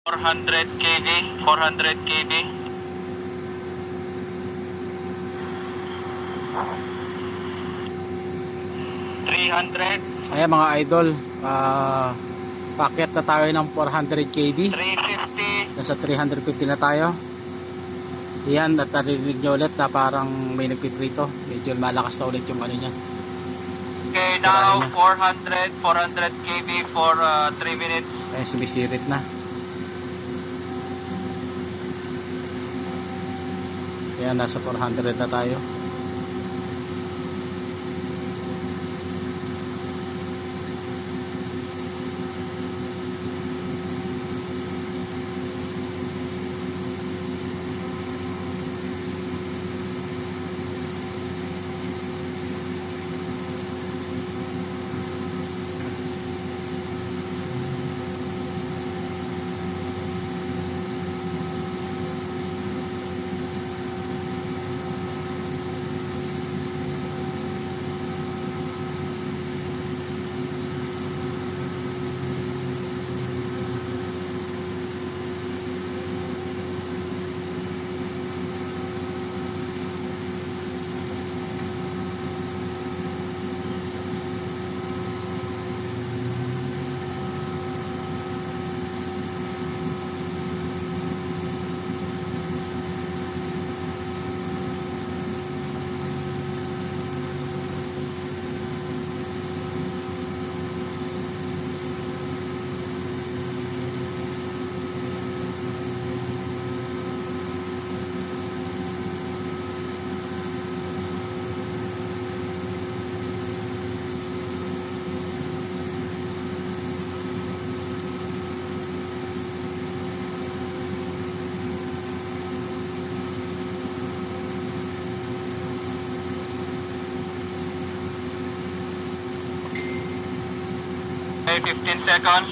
400 kV, 400 kV. Ayan mga idol, paakyat na tayo ng 400 kV. 350. Nasa 350 na tayo. Yan, at narinig nyo ulit na parang may nagpiprito. Medyo malakas na ulit yung ano niya. Okay, now 400 kV for 3 minutes. Ayan, sumisirit na. Yan, nasa 400 na tayo. Okay, 15 seconds.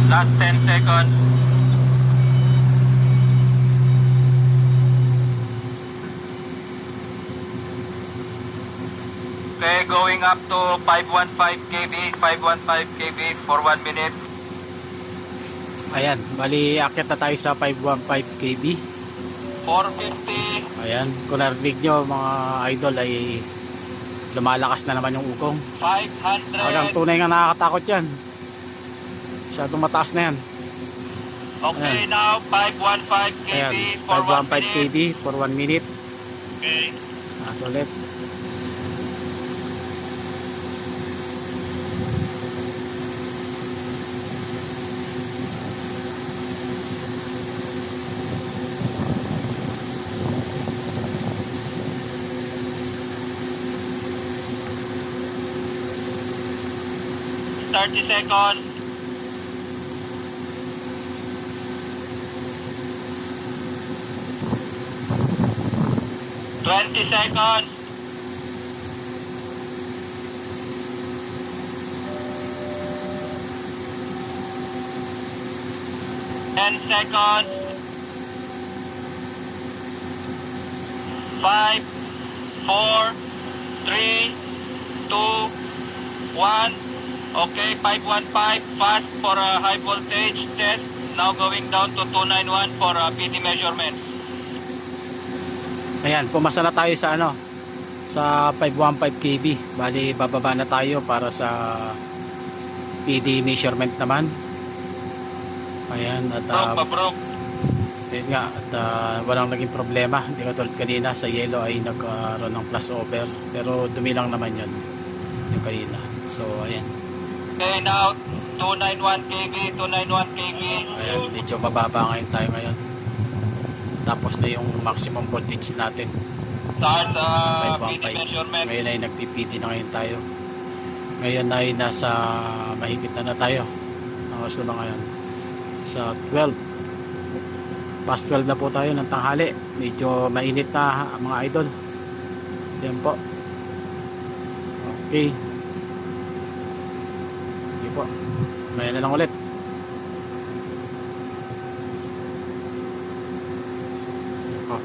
Last 10 seconds. Okay, going up to 515 kV, 515 kV for 1 minute. Ayan, bali akyat na tayo sa 515 kV. 450, Ayan, kung narinig nyo mga idol ay lumalakas na naman yung ukong. 500. Parang tunay nga nakakatakot yan. Masyadong mataas na yan. Okay, Ayan. now 515 kV Ayan, for 1 515 minute. kV for 1 minute. Okay. Ulit. Thirty seconds. Twenty seconds. Ten seconds. 5, 4, 3, 2, 1. Okay, 515 fast for a high voltage test. Now going down to 291 for a PD measurement. Ayan, pumasa na tayo sa ano, sa 515 kV. Bali bababa na tayo para sa PD measurement naman. Ayan, at Broke. Yun nga, at walang naging problema. Hindi katulad kanina sa yellow ay nagkaroon ng plus over. Pero dumi lang naman yun, yung kanina. So, ayan. Okay, now 291 kV, 291 kV. Ayan, medyo mababa ngayon tayo ngayon. Tapos na yung maximum voltage natin. Start PD 515. measurement. Ngayon ay nag-PD na ngayon tayo. Ngayon ay nasa mahigit na tayo. Ang oras na ba ngayon? Sa 12. Past 12 na po tayo ng tanghali. Medyo mainit na mga idol. Yan po. Okay. Okay po. Maya na lang ulit. Yan po.